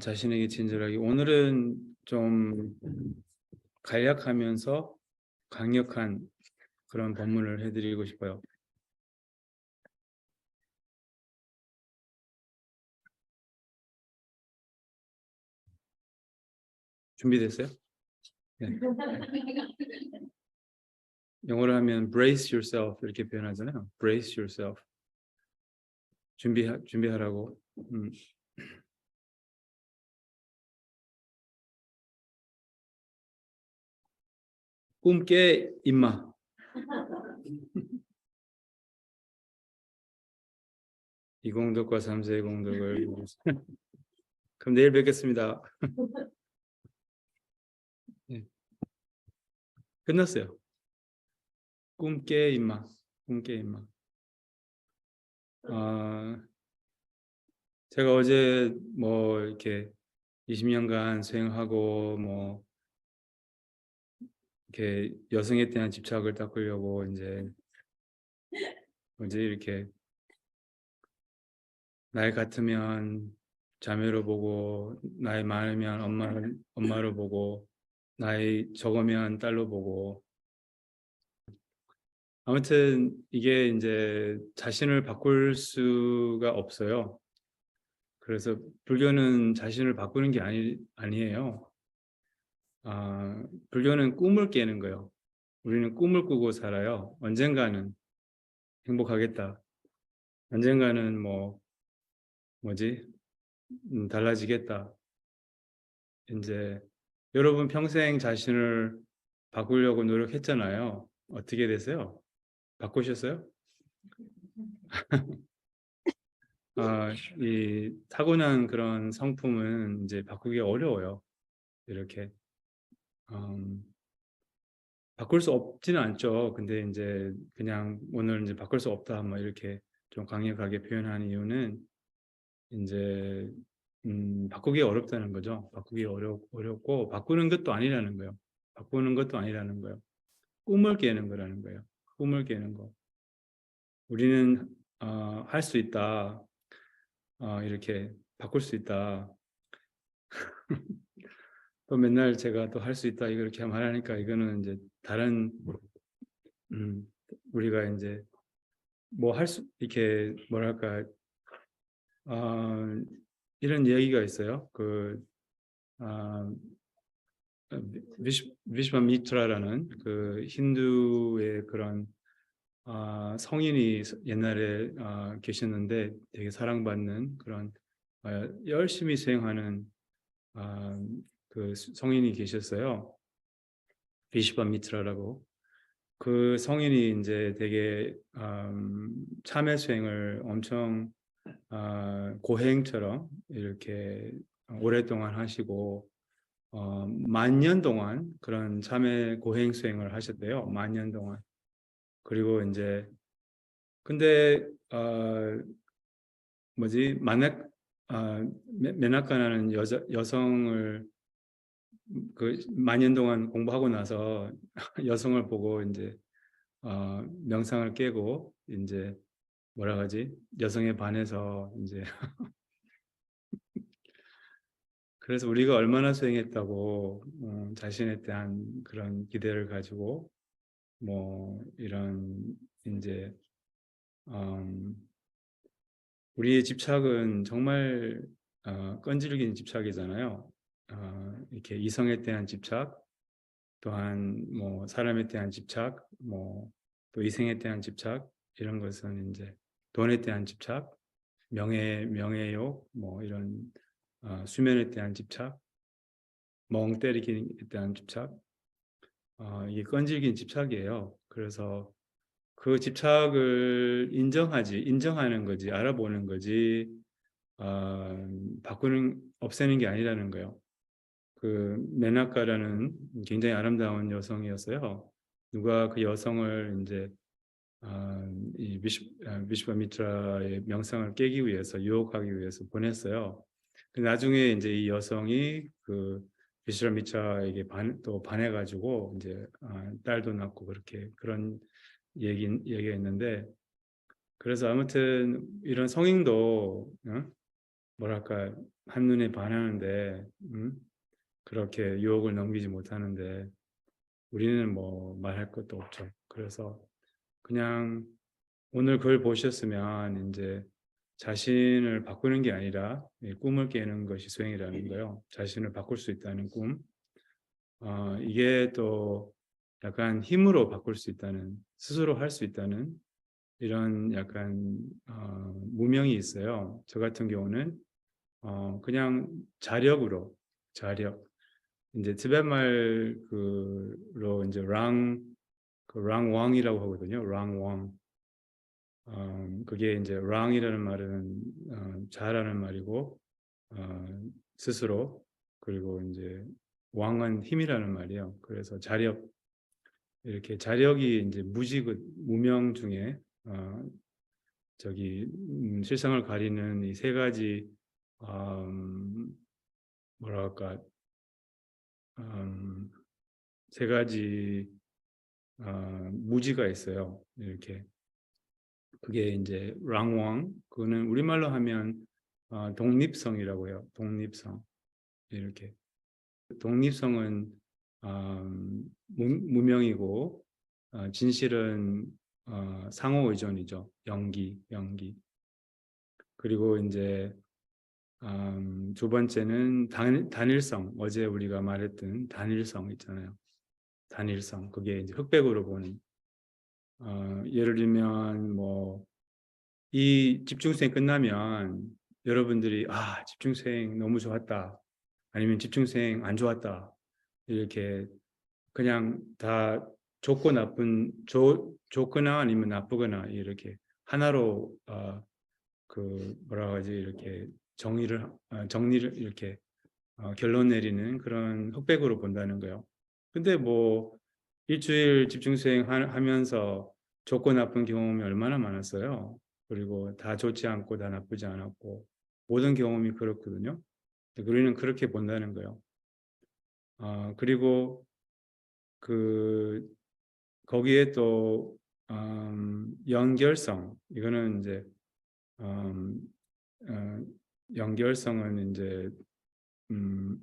자신에게 친절하게. 오늘은 좀 간략하면서 강력한 그런 본문을 해드리고 싶어요. 준비됐어요? 네. 영어로 하면 brace yourself 이렇게 표현하잖아요. brace yourself. 준비하라고. 꿈깨 임마. 이공덕과 삼세의 공덕을. 그럼 내일 뵙겠습니다. 네. 끝났어요. 꿈깨 임마. 꿈깨 임마. 제가 어제 뭐 이렇게 20년간 수행하고 뭐 이렇게 여성에 대한 집착을 닦으려고 이제 뭐지 이렇게 나이 같으면 자매로 보고 나이 많으면 엄마로 보고 나이 적으면 딸로 보고 아무튼 이게 이제 자신을 바꿀 수가 없어요. 그래서 불교는 자신을 바꾸는 게 아니에요. 불교는 꿈을 깨는 거예요. 우리는 꿈을 꾸고 살아요. 언젠가는 행복하겠다. 언젠가는 뭐지? 달라지겠다. 이제 여러분 평생 자신을 바꾸려고 노력했잖아요. 어떻게 되세요? 바꾸셨어요? 이 타고난 그런 성품은 이제 바꾸기 어려워요. 이렇게 바꿀 수 없지는 않죠. 근데 이제 그냥 오늘 이제 바꿀 수 없다 뭐 이렇게 좀 강력하게 표현한 이유는 이제 바꾸기 어렵다는 거죠. 바꾸기 어렵고 바꾸는 것도 아니라는 거예요. 바꾸는 것도 아니라는 거예요. 꿈을 깨는 거라는 거예요. 꿈을 깨는 거. 우리는 할 수 있다. 이렇게 바꿀 수 있다. 또 맨날 제가 또 할 수 있다 이렇게 말하니까 이거는 이제 다른 음, 우리가 이제 뭐 할 수 이렇게 뭐랄까 이런 얘기가 있어요. 그 아, 비슈바미트라라는 그 힌두의 그런 성인이 옛날에 계셨는데 되게 사랑받는 그런 열심히 수행하는 아, 그 성인이 계셨어요. 비슈바미트라라고. 그 성인이 이제 되게 참회 수행을 엄청 고행처럼 이렇게 오랫동안 하시고 만년 동안 그런 참회 고행 수행을 하셨대요. 만년 동안. 그리고 이제 근데 뭐지 메나카라는 여성을 그 만년 동안 공부하고 나서 여성을 보고 이제 명상을 깨고 이제 뭐라 하지 여성에 반해서 이제 그래서 우리가 얼마나 수행했다고 자신에 대한 그런 기대를 가지고 뭐 이런 이제 음, 우리의 집착은 정말 끈질긴 집착이잖아요. 이렇게 이성에 대한 집착, 또한 뭐 사람에 대한 집착, 뭐 또 이생에 대한 집착 이런 것은 이제 돈에 대한 집착, 명예욕, 뭐 이런 수면에 대한 집착, 멍 때리기에 대한 집착, 이게 끈질긴 집착이에요. 그래서 그 집착을 인정하는 거지, 알아보는 거지, 없애는 게 아니라는 거예요. 그 메나카라는 굉장히 아름다운 여성이었어요. 누가 그 여성을 이제 이 비슈바미트라의 명상을 깨기 위해서 유혹하기 위해서 보냈어요. 나중에 이제 이 여성이 그 비슈바미트라에게 또 반해가지고 이제 딸도 낳고 그렇게 그런 얘기가 있는데 그래서 아무튼 이런 성인도 뭐랄까 한눈에 반하는데 그렇게 유혹을 넘기지 못하는데 우리는 뭐 말할 것도 없죠. 그래서 그냥 오늘 글 보셨으면 이제 자신을 바꾸는 게 아니라 이 꿈을 깨는 것이 수행이라는 거요. 자신을 바꿀 수 있다는 꿈. 이게 또 약간 힘으로 바꿀 수 있다는, 스스로 할 수 있다는 이런 약간 무명이 있어요. 저 같은 경우는 그냥 자력으로, 자력. 이제 티베트 말 그로 이제 그 랑왕이라고 하거든요. 랑왕. 그게 이제 랑이라는 말은 자라는 말이고 스스로, 그리고 이제 왕은 힘이라는 말이에요. 그래서 자력, 이렇게 자력이 이제 무지그 무명 중에 저기 실상을 가리는 이 세 가지 음, 뭐랄까 음, 세 가지 무지가 있어요. 이렇게 그게 이제 랑왕, 그거는 우리말로 하면 독립성이라고 해요. 독립성. 이렇게 독립성은 무명이고 진실은 상호 의존이죠. 연기. 그리고 이제 두 번째는 단일성. 어제 우리가 말했던 단일성 있잖아요. 단일성. 그게 이제 흑백으로 보는. 예를 들면 뭐 이 집중수행 끝나면 여러분들이 집중수행 너무 좋았다. 아니면 집중수행 안 좋았다. 이렇게 그냥 다 좋거나 아니면 나쁘거나 이렇게 하나로 뭐라 하지, 이렇게 정리를 이렇게 결론 내리는 그런 흑백으로 본다는 거예요. 근데 뭐 일주일 집중 수행 하면서 좋고 나쁜 경험이 얼마나 많았어요. 그리고 다 좋지 않고 다 나쁘지 않았고 모든 경험이 그렇거든요. 우리는 그렇게 본다는 거예요. 그리고 그 거기에 또 연결성, 이거는 이제 음, 어, 연결성은 이제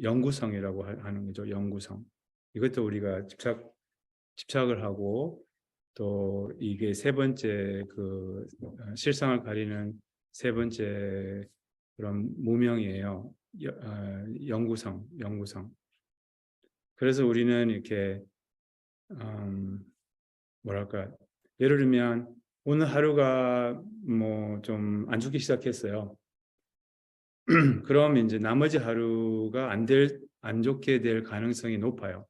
영구성이라고 하는 거죠. 영구성. 이것도 우리가 집착을 하고 또 이게 세 번째 실상을 가리는 세 번째 그런 무명이에요. 영구성. 그래서 우리는 이렇게 뭐랄까, 예를 들면 오늘 하루가 뭐 좀 안 좋기 시작했어요. 그럼 이제 나머지 하루가 안 좋게 될 가능성이 높아요.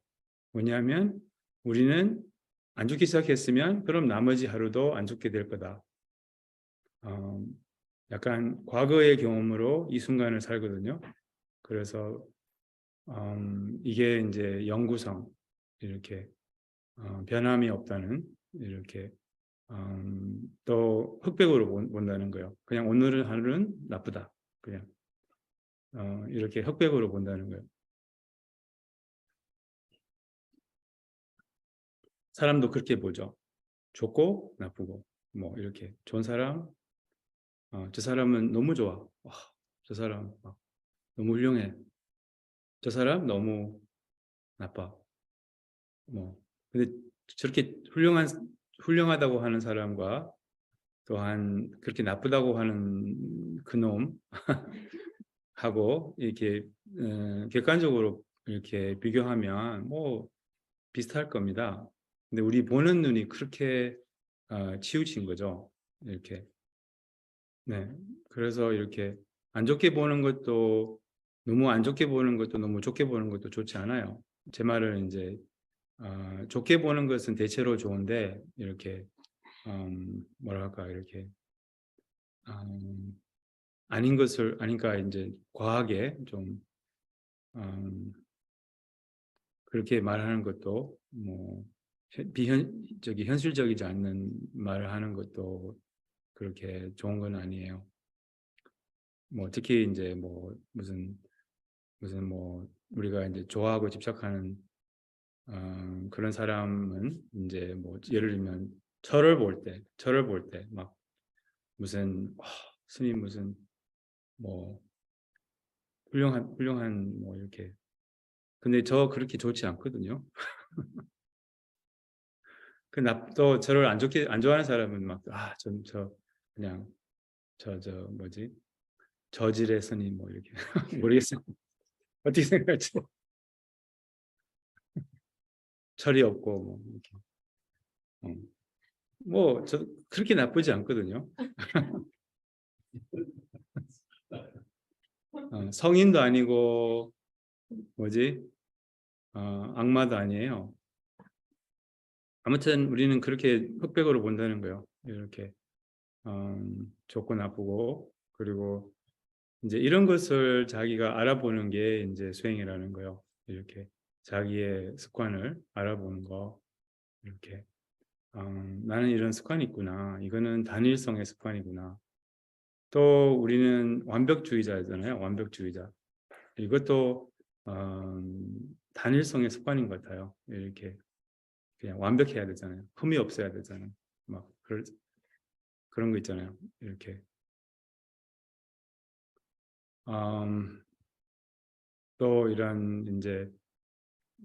뭐냐면 우리는 안 좋기 시작했으면 그럼 나머지 하루도 안 좋게 될 거다. 어, 약간 과거의 경험으로 이 순간을 살거든요. 그래서 이게 이제 영구성, 이렇게 변함이 없다는, 이렇게 또 흑백으로 본다는 거예요. 그냥 오늘은 하루는 나쁘다. 그냥 이렇게 흑백으로 본다는 거예요. 사람도 그렇게 보죠. 좋고 나쁘고 뭐 이렇게 좋은 사람, 저 사람은 너무 좋아. 와, 저 사람 너무 훌륭해. 저 사람 너무 나빠. 뭐 근데 저렇게 훌륭하다고 하는 사람과 또한 그렇게 나쁘다고 하는 그놈 하고 이렇게 객관적으로 이렇게 비교하면 뭐 비슷할 겁니다. 근데 우리 보는 눈이 그렇게 치우친 거죠. 이렇게. 네. 그래서 이렇게 안 좋게 보는 것도, 너무 안 좋게 보는 것도 너무 좋게 보는 것도 좋지 않아요. 제 말은 이제 좋게 보는 것은 대체로 좋은데 이렇게 뭐랄까, 이렇게 아닌가 이제 과하게 좀 그렇게 말하는 것도 뭐 현실적이지 않는 말을 하는 것도 그렇게 좋은 건 아니에요. 뭐 특히 이제 뭐 무슨 뭐 우리가 이제 좋아하고 집착하는 그런 사람은 이제 뭐 예를 들면 철을 볼 때 막 무슨 스님 무슨 뭐 훌륭한 뭐 이렇게. 근데 저 그렇게 좋지 않거든요. 또 저를 안 좋아하는 사람은 막 저 그냥 저 뭐지 저질의 스님 뭐 이렇게 모르겠어요. 어떻게 생각할지. 철이 없고 뭐 이렇게. 어. 저 그렇게 나쁘지 않거든요. 성인도 아니고 뭐지 악마도 아니에요. 아무튼 우리는 그렇게 흑백으로 본다는 거예요. 이렇게 좋고 나쁘고. 그리고 이제 이런 것을 자기가 알아보는 게 이제 수행이라는 거예요. 이렇게 자기의 습관을 알아보는 거. 이렇게 나는 이런 습관이 있구나. 이거는 단일성의 습관이구나. 또 우리는 완벽주의자잖아요. 완벽주의자. 이것도 단일성의 습관인 것 같아요. 이렇게 그냥 완벽해야 되잖아요. 흠이 없어야 되잖아요. 막 그런 거 있잖아요. 이렇게 또 이런 이제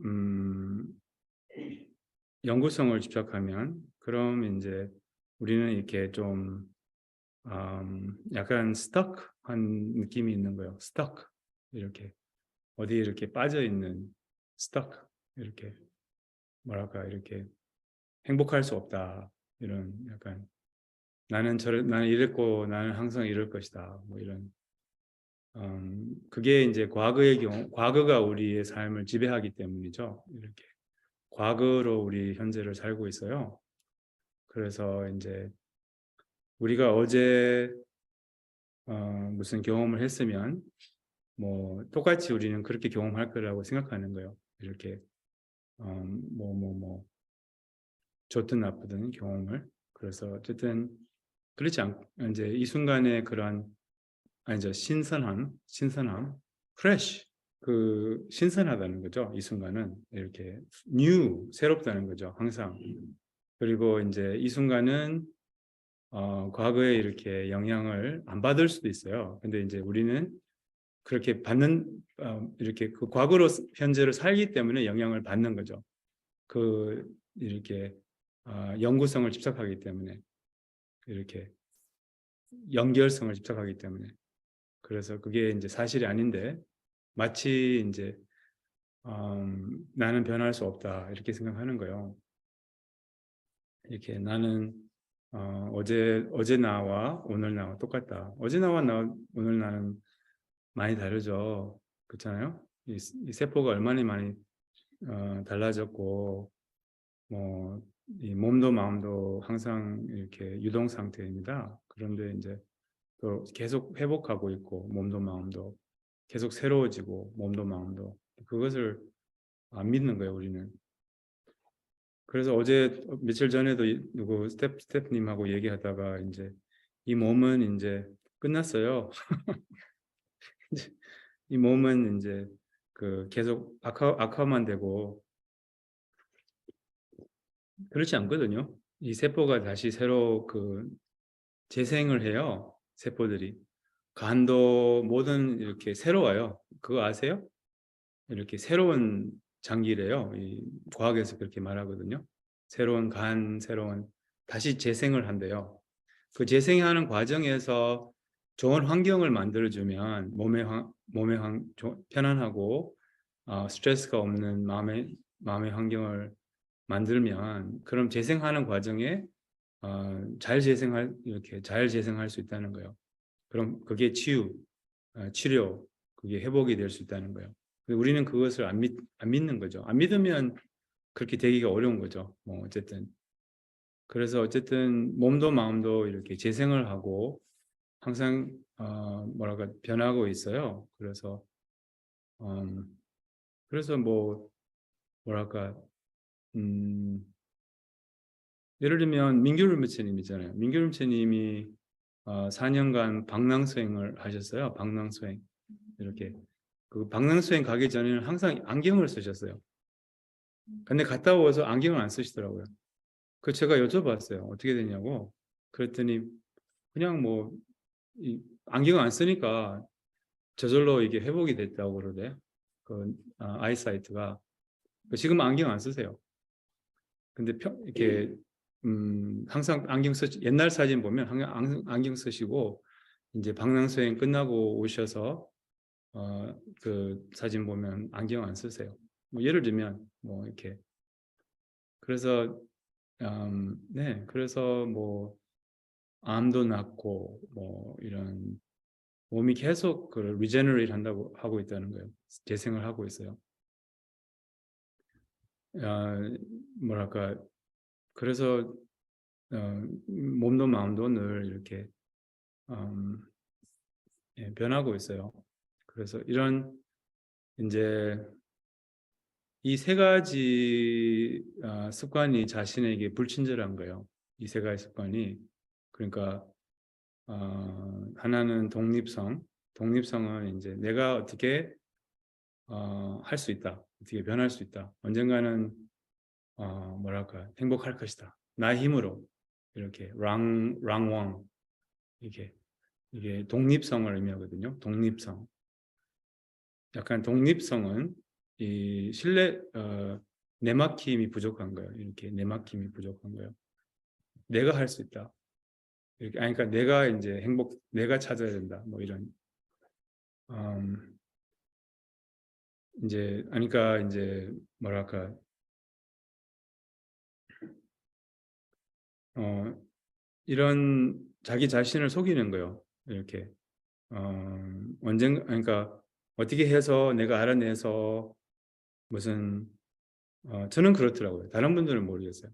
음, 연구성을 집착하면 그럼 이제 우리는 이렇게 좀 약간 스톡한 느낌이 있는 거예요. 스톡 이렇게 어디 이렇게 빠져 있는 스톡 이렇게 뭐랄까 이렇게 행복할 수 없다 이런 약간 나는 이랬고 나는 항상 이럴 것이다 뭐 이런 그게 이제 과거가 우리의 삶을 지배하기 때문이죠. 이렇게 과거로 우리 현재를 살고 있어요. 그래서 이제 우리가 어제 무슨 경험을 했으면 뭐 똑같이 우리는 그렇게 경험할 거라고 생각하는 거예요. 이렇게 뭐 좋든 나쁘든 경험을. 그래서 어쨌든 그렇지 않 이제 이 순간에 그런 아니죠 신선함, fresh 그 신선하다는 거죠. 이 순간은 이렇게 new 새롭다는 거죠. 항상. 그리고 이제 이 순간은 과거에 이렇게 영향을 안 받을 수도 있어요. 근데 이제 우리는 그렇게 이렇게 그 과거로 현재를 살기 때문에 영향을 받는 거죠. 그 이렇게 연구성을 집착하기 때문에 이렇게 연결성을 집착하기 때문에 그래서 그게 이제 사실이 아닌데 마치 이제 나는 변할 수 없다 이렇게 생각하는 거예요. 이렇게 나는 어제 나와 오늘 나와 똑같다. 어제 나와 오늘 나는 많이 다르죠. 그렇잖아요. 이 세포가 얼마나 많이 달라졌고 뭐 이 몸도 마음도 항상 이렇게 유동 상태입니다. 그런데 이제 또 계속 회복하고 있고 몸도 마음도 계속 새로워지고 몸도 마음도 그것을 안 믿는 거예요, 우리는. 그래서 어제 며칠 전에도 누구 스태프님하고 얘기하다가 이제 이 몸은 이제 끝났어요. 이 몸은 이제 그 계속 악화만 되고 그렇지 않거든요. 이 세포가 다시 새로 그 재생을 해요. 세포들이. 간도 뭐든 이렇게 새로워요. 그거 아세요? 이렇게 새로운 장기래요. 이 과학에서 그렇게 말하거든요. 새로운 새로운 다시 재생을 한대요. 그 재생하는 과정에서 좋은 환경을 만들어주면 편안하고 스트레스가 없는 마음의 환경을 만들면 그럼 재생하는 과정에 잘 재생할 수 있다는 거예요. 그럼 그게 치료, 그게 회복이 될 수 있다는 거예요. 우리는 그것을 안 믿는 거죠. 안 믿으면 그렇게 되기가 어려운 거죠. 뭐 어쨌든 그래서 어쨌든 몸도 마음도 이렇게 재생을 하고 항상 뭐랄까 변하고 있어요. 그래서 뭐랄까 음, 예를 들면 민규르무체님이잖아요. 민규르무체님이 4년간 방랑수행을 하셨어요. 방랑수행 이렇게 그 방랑수행 가기 전에는 항상 안경을 쓰셨어요. 근데 갔다 오서 안경을 안 쓰시더라고요. 그 제가 여쭤봤어요. 어떻게 되냐고. 그랬더니 그냥 안경을 안 쓰니까 저절로 이게 회복이 됐다고 그러대. 그 아이사이트가. 지금 안경 안 쓰세요. 근데 이렇게 항상 안경 옛날 사진 보면 항상 안경 쓰시고 이제 방랑수행 끝나고 오셔서 그 사진 보면 안경 안 쓰세요. 뭐 예를 들면 뭐 이렇게 그래서 네 그래서 뭐 암도 낫고 뭐 이런 몸이 계속 그 리제너레이트 한다고 하고 있다는 거예요. 재생을 하고 있어요. 뭐랄까 그래서 몸도 마음도 늘 이렇게 예, 변하고 있어요. 그래서 이런 이제 이 세 가지 습관이 자신에게 불친절한 거예요. 이 세 가지 습관이 그러니까 하나는 독립성. 독립성은 이제 내가 어떻게 할 수 있다. 어떻게 변할 수 있다. 언젠가는 뭐랄까 행복할 것이다. 나의 힘으로 이렇게 랑왕 이게 독립성을 의미하거든요. 독립성. 약간 독립성은 이 내막힘이 부족한 거예요. 이렇게 내막힘이 부족한 거예요. 내가 할 수 있다. 이렇게 그러니까 내가 이제 내가 찾아야 된다. 뭐 이런 이제 그러니까 이제 뭐랄까 이런 자기 자신을 속이는 거예요. 이렇게 언젠가 그러니까 어떻게 해서 내가 알아내서 무슨 저는 그렇더라고요. 다른 분들은 모르겠어요.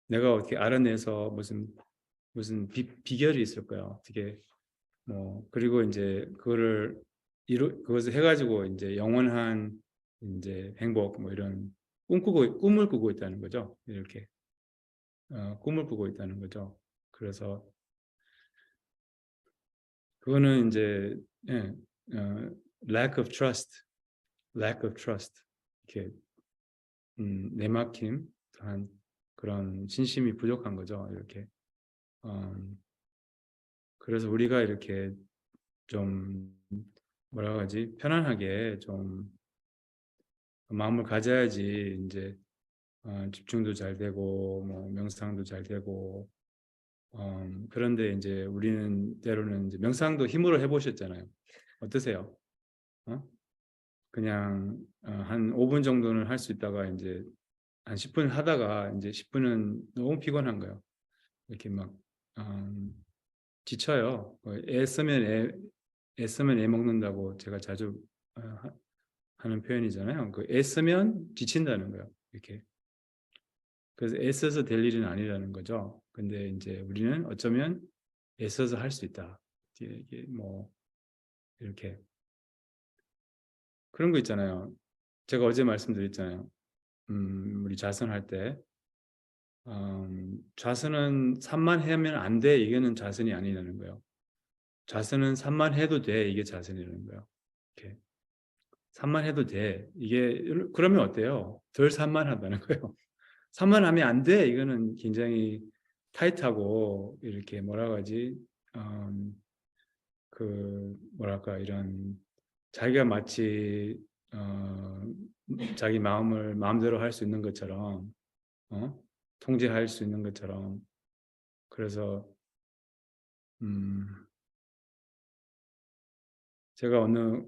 내가 어떻게 알아내서 무슨 비결이 있을 거야. 어떻게 뭐 그리고 이제 그것을 해가지고 이제 영원한 이제 행복 뭐 이런 꿈을 꾸고 있다는 거죠. 이렇게 꿈을 꾸고 있다는 거죠. 그래서 그거는 이제 예, lack of trust 이렇게 내막힘 한 그런 신심이 부족한 거죠. 이렇게 그래서 우리가 이렇게 좀 뭐라 하지 편안하게 좀 마음을 가져야지 이제 집중도 잘 되고 뭐 명상도 잘 되고 그런데 이제 우리는 때로는 이제 명상도 힘으로 해보셨잖아요. 어떠세요? 어? 그냥 한 5분 정도는 할 수 있다가 이제 한 10분 하다가 이제 10분은 너무 피곤한 거예요. 이렇게 막 지쳐요. 애 쓰면 애 먹는다고 제가 자주 하는 표현이잖아요. 그 애쓰면 지친다는 거예요. 이렇게. 그래서 애써서 될 일은 아니라는 거죠. 근데 이제 우리는 어쩌면 애써서 할 수 있다. 이게 뭐 이렇게 그런 거 있잖아요. 제가 어제 말씀드렸잖아요. 우리 좌선할 때 좌선은 산만하면 안 돼. 이게는 좌선이 아니라는 거예요. 좌선은 산만해도 돼. 이게 좌선이라는 거예요. 이렇게 산만해도 돼. 이게 그러면 어때요? 덜 산만하다는 거예요. 산만하면 안 돼. 이거는 굉장히 타이트하고 이렇게 뭐라고 하지? 그 뭐랄까 이런 자기가 마치 자기 마음을 마음대로 할 수 있는 것처럼 통제할 수 있는 것처럼 그래서 제가 어느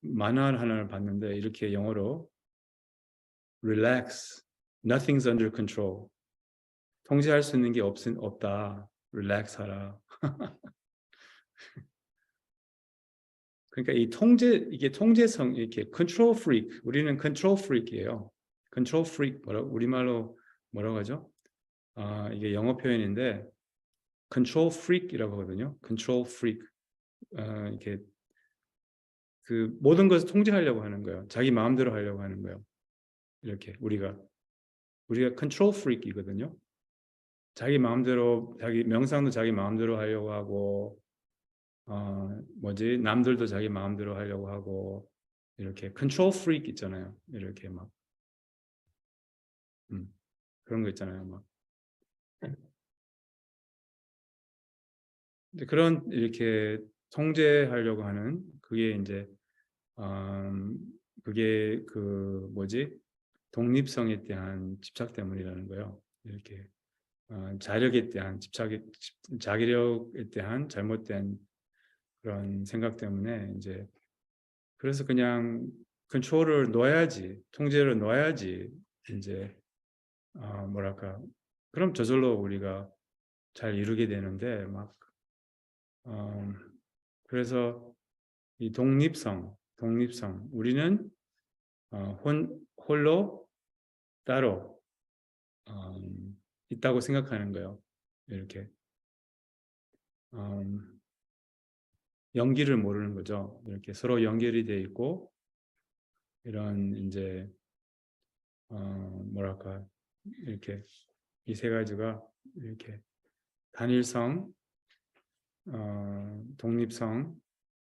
만화 하나를 봤는데 이렇게 영어로 relax, nothing's under control. 통제할 수 있는 게 없다. relax 하라. 그러니까 이게 통제성, 이렇게 control freak. 우리는 control freak이에요. control freak, 우리말로 뭐라고 하죠? 이게 영어 표현인데, control freak이라고 하거든요. control freak. 이렇게 그 모든 것을 통제하려고 하는 거예요. 자기 마음대로 하려고 하는 거예요. 이렇게 우리가 control freak이거든요. 자기 마음대로 명상도 자기 마음대로 하려고 하고 남들도 자기 마음대로 하려고 하고 이렇게 컨트롤 프리크 있잖아요. 이렇게 막 그런 거 있잖아요. 막 근데 그런 이렇게 통제하려고 하는 그게 이제 그게 그 뭐지? 독립성에 대한 집착 때문이라는 거예요. 이렇게 자력에 대한 자기력에 대한 잘못된 그런 생각 때문에 이제 그래서 그냥 컨트롤을 놓아야지, 통제를 놓아야지 이제 뭐랄까 그럼 저절로 우리가 잘 이루게 되는데 막 그래서 이 독립성 우리는 홀로 따로 있다고 생각하는 거예요. 이렇게 연기를 모르는 거죠. 이렇게 서로 연결이 돼 있고 이런 이제 뭐랄까 이렇게 이 세 가지가 이렇게 단일성, 독립성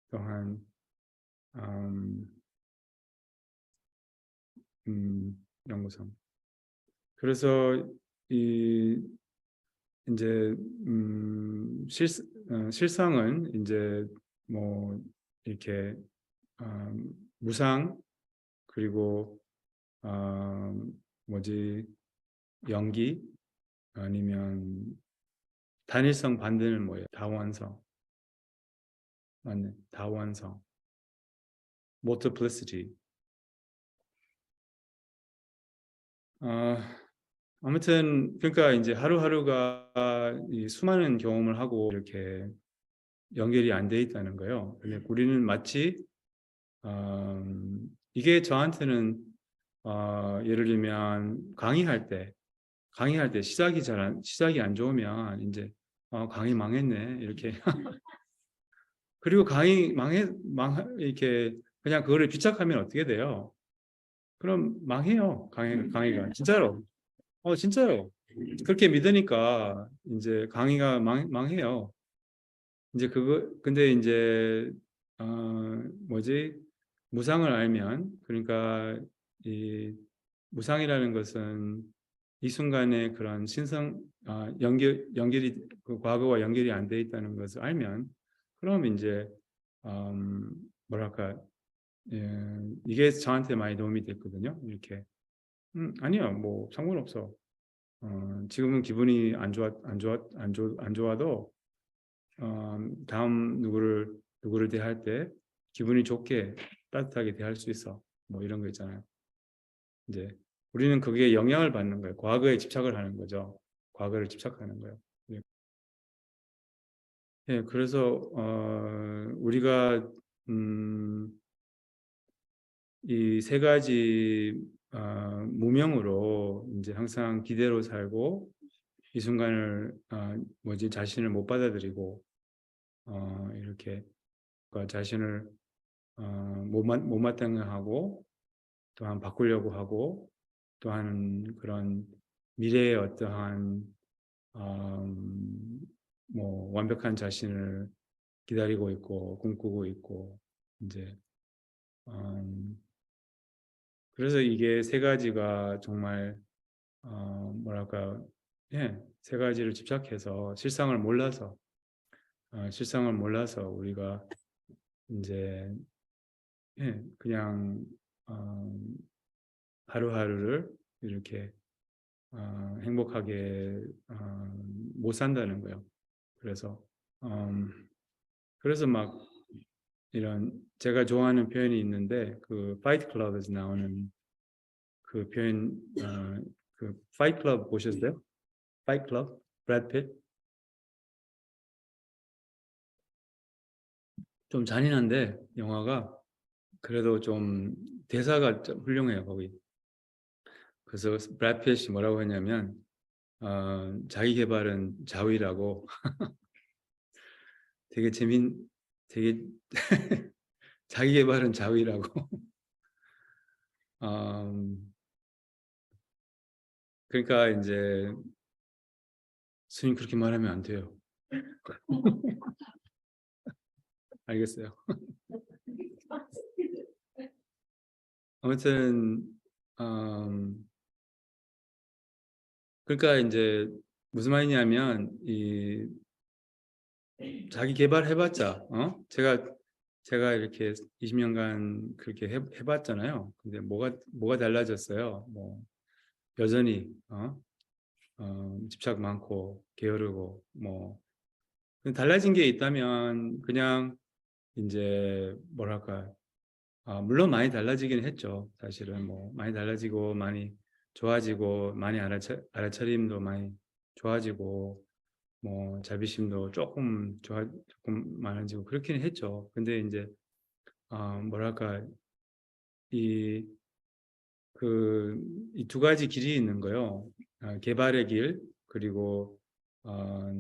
또한 연구성. 그래서 이 이제 실상은 이제 뭐 이렇게 무상 그리고 뭐지 연기 아니면 단일성 반대는 뭐예요? 다원성. 맞네. 다원성. multiplicity. 아무튼 그러니까 이제 하루하루가 이 수많은 경험을 하고 이렇게 연결이 안 돼 있다는 거예요. 근데 우리는 마치 이게 저한테는 예를 들면 강의할 때 시작이 안 좋으면 이제 강의 망했네 이렇게 그리고 강의 이렇게 그냥 그거를 비착하면 어떻게 돼요? 그럼 망해요. 강의가 진짜로. 진짜로. 그렇게 믿으니까 이제 강의가 망해요. 이제 근데 이제 뭐지? 무상을 알면 그러니까 이 무상이라는 것은 이 순간에 그런 연결이 그 과거와 연결이 안 돼 있다는 것을 알면 그럼 이제 뭐랄까 이게 저한테 많이 도움이 됐거든요. 이렇게 아니요 뭐 상관없어. 지금은 기분이 안 좋아도 다음 누구를 대할 때 기분이 좋게 따뜻하게 대할 수 있어. 뭐 이런 거 있잖아요. 이제 우리는 그게 영향을 받는 거예요. 과거에 집착을 하는 거죠. 과거를 집착하는 거예요. 예, 그래서 우리가 이 세 가지 무명으로 이제 항상 기대로 살고 이 순간을 뭐지 자신을 못 받아들이고 이렇게 그러니까 자신을 못마땅해하고 또한 바꾸려고 하고 또한 그런 미래의 어떠한 뭐 완벽한 자신을 기다리고 있고 꿈꾸고 있고 이제 그래서 이게 세 가지가 정말 뭐랄까 세 가지를 집착해서 실상을 몰라서 우리가 이제 그냥 하루하루를 이렇게 행복하게 못 산다는 거예요. 그래서 그래서 막 이런 제가 좋아하는 표현이 있는데 그 파이트 클럽에서 나오는 그 표현 그 파이트 클럽 보셨어요? 파이트 클럽? 브래드 핏? 좀 잔인한데 영화가 그래도 좀 대사가 좀 훌륭해요 거기. 그래서 브래드 핏이 뭐라고 했냐면 자기 개발은 자위라고 되게 되게 자기 개발은 자위라고 그러니까 이제 스님 그렇게 말하면 안 돼요. 알겠어요. 아무튼 그러니까 이제 무슨 말이냐면 이 자기 개발해봤자 제가 제가 이렇게 20년간 그렇게 해봤잖아요. 근데 뭐가 달라졌어요? 뭐 여전히 집착 많고 게으르고 뭐 달라진 게 있다면 그냥 이제 뭐랄까 물론 많이 달라지긴 했죠. 사실은 뭐 많이 달라지고 많이 좋아지고 많이 알아차림도 많이 좋아지고 뭐 자비심도 조금 많아지고 그렇긴 했죠. 근데 이제 뭐랄까 이 이 두 가지 길이 있는 거요. 개발의 길 그리고 어,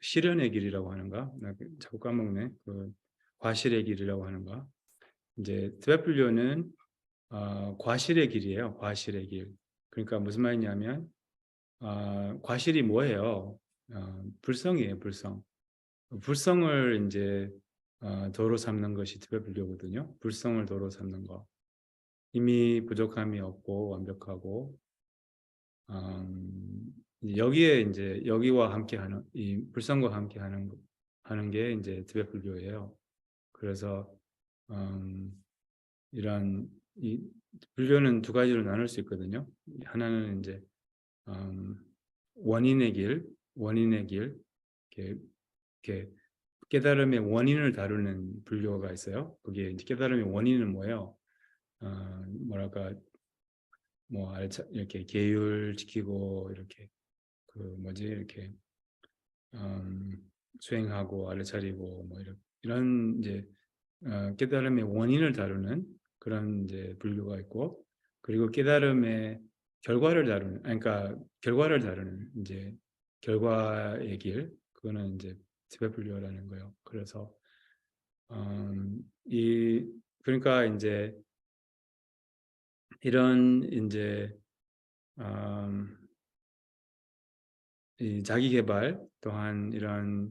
실현의 길이라고 하는가? 나 자꾸 까먹네. 과실의 길이라고 하는가? 이제 드베풀려는 과실의 길이에요. 과실의 길. 그러니까 무슨 말이냐면 과실이 뭐예요? 불성이에요. 불성. 불성을 이제 도로 삼는 것이 드베풀려거든요. 불성을 도로 삼는 거. 이미 부족함이 없고 완벽하고 여기에 이제 여기와 함께하는 이 불성과 함께하는 게 이제 드베풀려예요. 그래서 이런 이 불교는 두 가지로 나눌 수 있거든요. 하나는 이제 원인의 길, 이렇게, 이렇게 깨달음의 원인을 다루는 불교가 있어요. 그게 이제 깨달음의 원인은 뭐예요? 뭐랄까 뭐 이렇게 계율 지키고 이렇게 이렇게 수행하고 알아차리고 뭐 이런 이제 깨달음의 원인을 다루는 그런 이제 불교가 있고 그리고 깨달음의 결과를 다루는 그러니까 결과를 다루는 이제 결과의 길 그거는 이제 지배불교라는 거예요. 그래서 이 그러니까 이제 이런 이제 이 자기 개발 또한 이런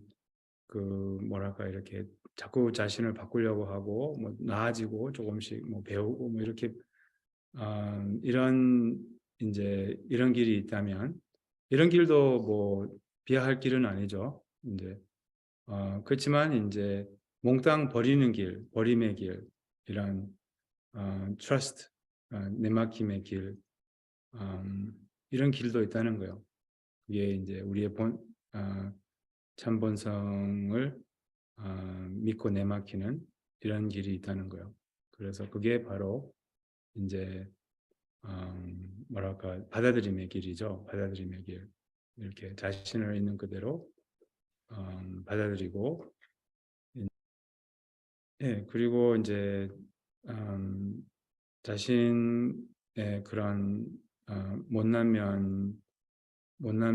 뭐랄까 이렇게 자꾸 자신을 바꾸려고 하고 뭐 나아지고 조금씩 뭐 배우고 뭐 이렇게 이런 이제 이런 길이 있다면 이런 길도 뭐 비하할 길은 아니죠. 이제 그렇지만 이제 몽땅 버리는 길, 버림의 길, 이런 trust, 내막힘의 길, 이런 길도 있다는 거예요. 이게 이제 우리의 참본성을 믿고 내맡기는 이런 길이 있다는 거예요. 그래서 그게 바로 이제 뭐랄까 받아들임의 길이죠. 받아들임의 길. 이렇게 자신을 있는 그대로 받아들이고, 예, 그리고 이제 자신의 그런 못난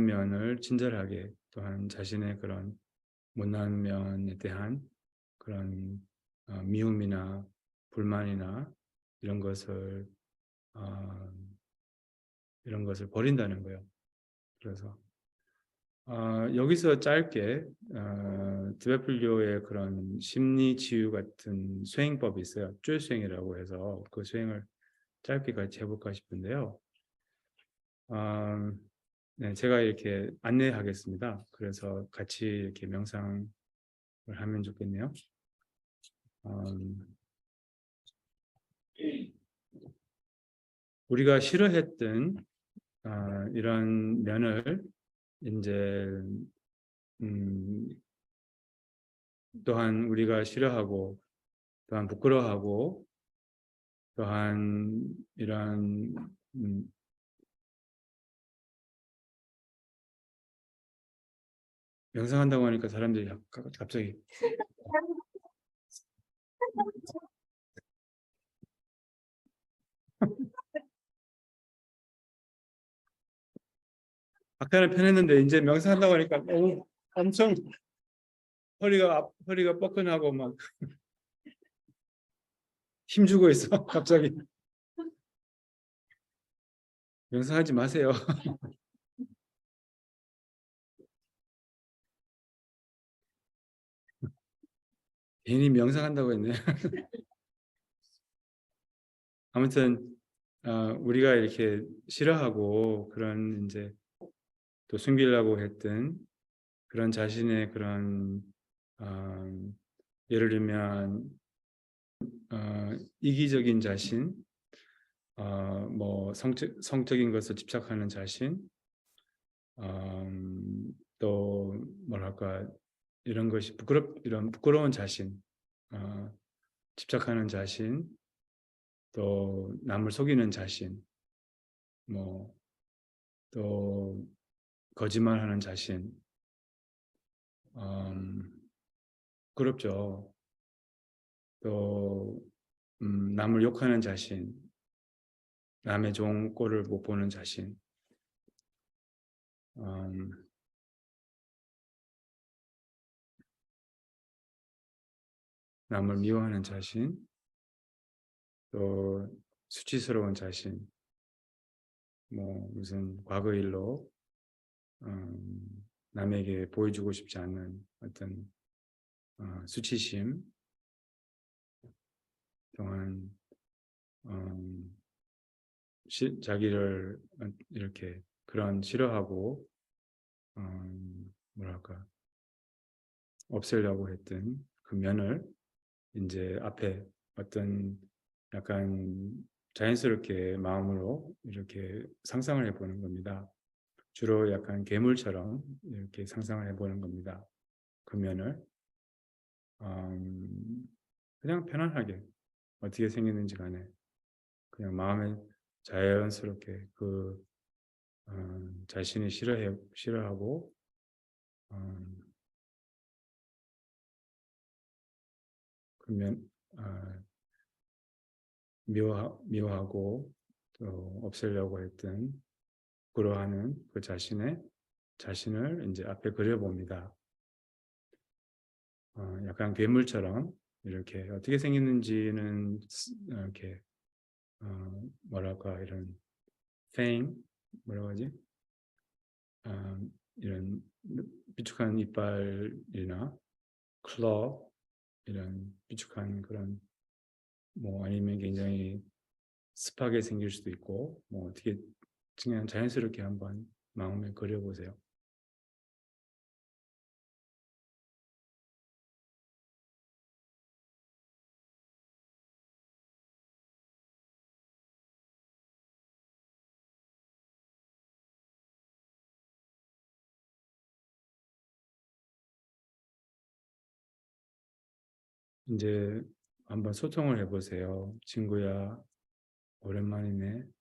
면을 친절하게 또한 자신의 그런 못난 면에 대한 그런 미움이나 불만이나 이런 것을 어, 버린다는 거예요. 그래서 여기서 짧게 드베풀교의 그런 심리 치유 같은 수행법이 있어요. 쫄수행이라고 해서 그 수행을 짧게 같이 해볼까 싶은데요. 네, 제가 이렇게 안내하겠습니다. 그래서 같이 이렇게 명상을 하면 좋겠네요. 우리가 싫어했던 이런 면을 이제 또한 우리가 싫어하고 또한 부끄러워하고 또한 이런 명상한다고 하니까 사람들이 갑자기 아까는 편했는데 이제 명상한다고 하니까 엄청 허리가 뻐근하고 막 힘주고 있어. 갑자기 명상하지 마세요. 괜히 명상한다고 했네. 아무튼 우리가 이렇게 싫어하고 그런 이제 또 숨기려고 했던 그런 자신의 그런 예를 들면 이기적인 자신, 뭐 성적인 것을 집착하는 자신, 또 뭐랄까 이런 것이 이런 부끄러운 자신, 어, 집착하는 자신, 또 남을 속이는 자신, 뭐 또 거짓말하는 자신, 음, 부끄럽죠. 또 남을 욕하는 자신, 남의 좋은 꼴을 못 보는 자신, 음, 남을 미워하는 자신, 또 수치스러운 자신, 뭐 무슨 과거 일로 남에게 보여주고 싶지 않는 어떤 수치심, 또한 자기를 이렇게 그런 싫어하고 뭐랄까 없애려고 했던 그 면을 이제 앞에 어떤 약간 자연스럽게 마음으로 이렇게 상상을 해보는 겁니다. 주로 약간 괴물처럼 이렇게 상상을 해보는 겁니다. 그 면을 그냥 편안하게 어떻게 생겼는지 간에 그냥 마음에 자연스럽게 그 자신이 싫어하고 음, 그러면 미워하고 또 없애려고 했던 부러워하는 그 자신을 이제 앞에 그려봅니다. 약간 괴물처럼 이렇게 어떻게 생겼는지는 이렇게 뭐랄까 이런 팽 뭐라고 하지? 이런 비축한 이빨이나 클로 이런 비축한 그런 뭐 아니면 굉장히 습하게 생길 수도 있고 뭐 어떻게 그냥 자연스럽게 한번 마음에 그려보세요. 이제 한번 소통을 해보세요. 친구야, 오랜만이네.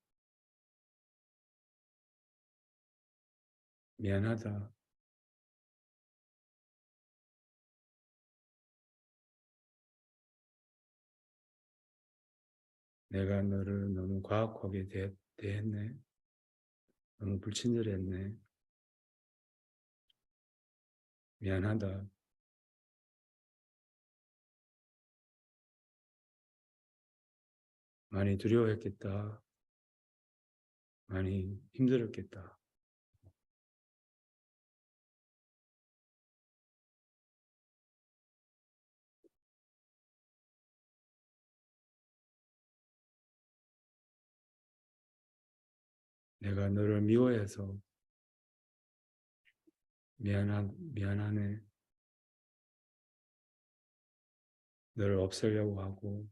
미안하다. 내가 너를 너무 과학하게 대했네. 너무 불친절했네. 미안하다. 많이 두려워했겠다. 많이 힘들었겠다. 내가 너를 미워해서 미안하네. 너를 없애려고 하고,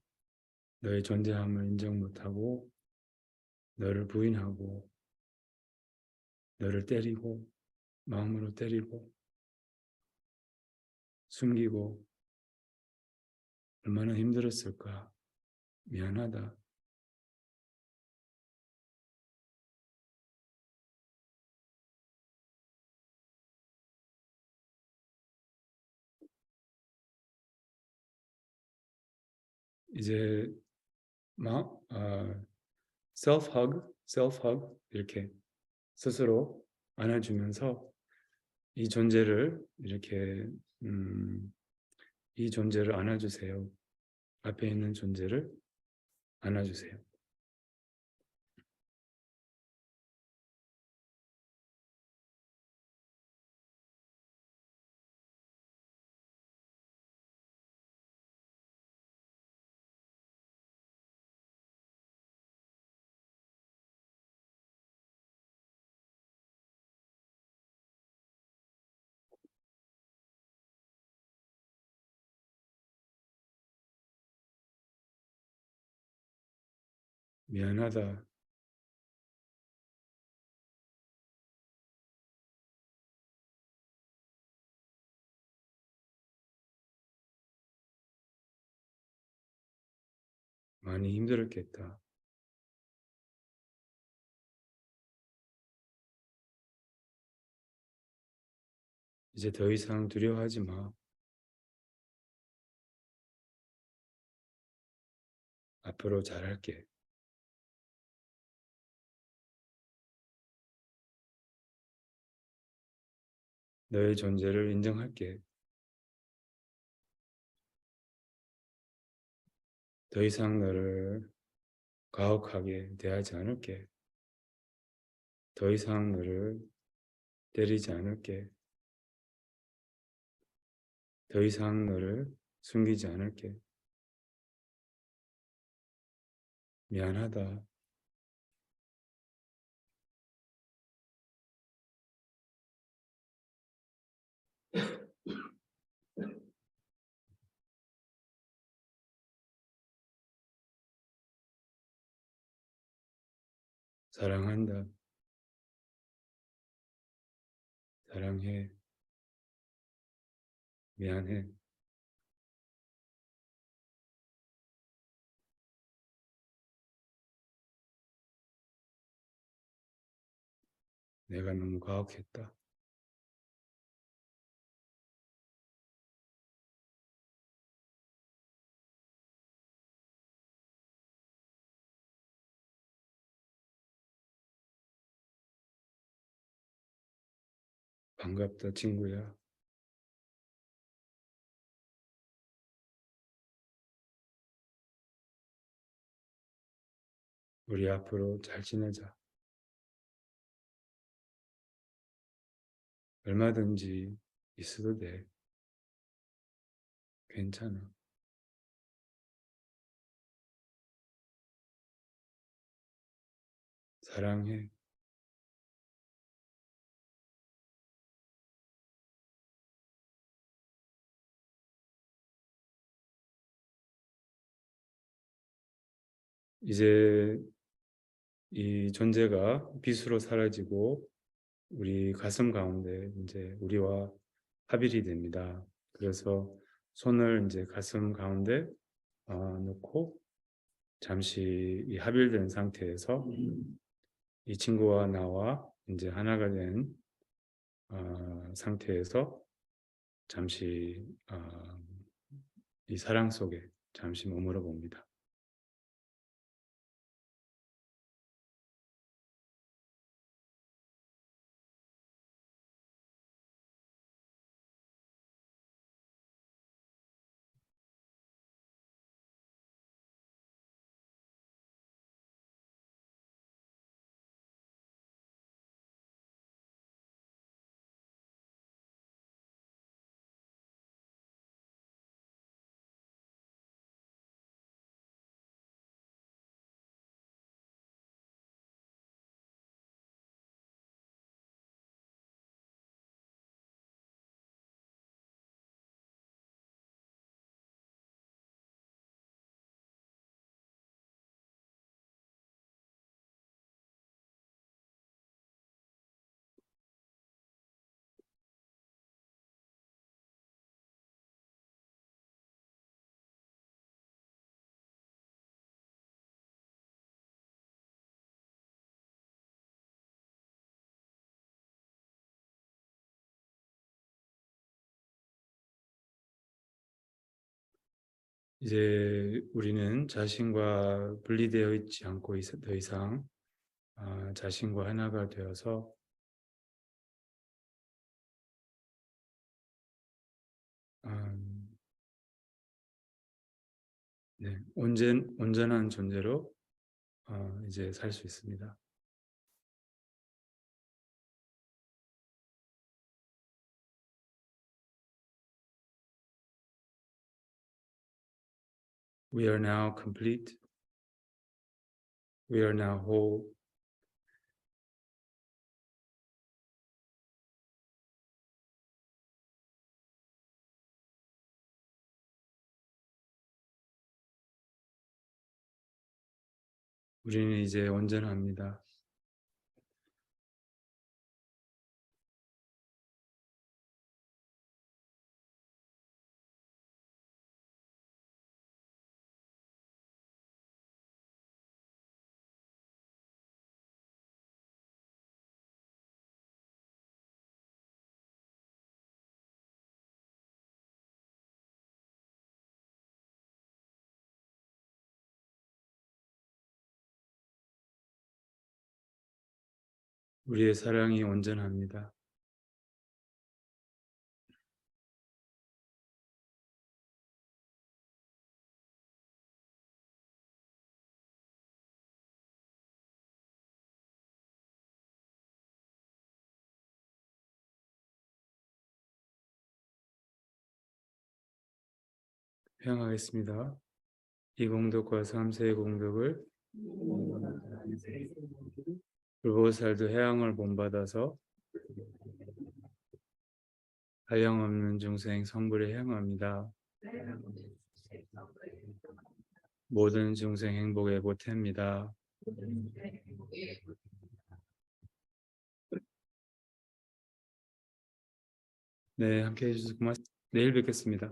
너의 존재함을 인정 못하고, 너를 부인하고, 너를 때리고, 마음으로 때리고, 숨기고, 얼마나 힘들었을까. 미안하다. 이제 self hug 이렇게 스스로 안아주면서 이 존재를 이렇게 이 존재를 안아주세요. 앞에 있는 존재를 안아주세요. 미안하다. 많이 힘들었겠다. 이제 더 이상 두려워하지 마. 앞으로 잘할게. 너의 존재를 인정할게. 더 이상 너를 가혹하게 대하지 않을게. 더 이상 너를 때리지 않을게. 더 이상 너를 숨기지 않을게. 미안하다. 사랑한다. 사랑해. 미안해. 내가 너무 가혹했다. 반갑다, 친구야. 우리 앞으로 잘 지내자. 얼마든지 있어도 돼. 괜찮아. 사랑해. 이제 이 존재가 빛으로 사라지고 우리 가슴 가운데 이제 우리와 합일이 됩니다. 그래서 손을 이제 가슴 가운데 놓고 잠시 이 합일된 상태에서 이 친구와 나와 이제 하나가 된 상태에서 잠시 이 사랑 속에 잠시 머물러 봅니다. 이제 우리는 자신과 분리되어 있지 않고 더 이상 자신과 하나가 되어서 음, 네, 온전한 존재로 이제 살 수 있습니다. We are now complete. We are now whole. 우리는 이제 온전합니다. 우리의 사랑이 온전합니다. 회양하겠습니다. 이 공덕과 3세의 공덕을 불보살도 해양을 본받아서 한량없는 중생 성불에 향합니다. 모든 중생 행복의 보태입니다. 네, 함께 해주셔서 고맙습니다. 내일 뵙겠습니다.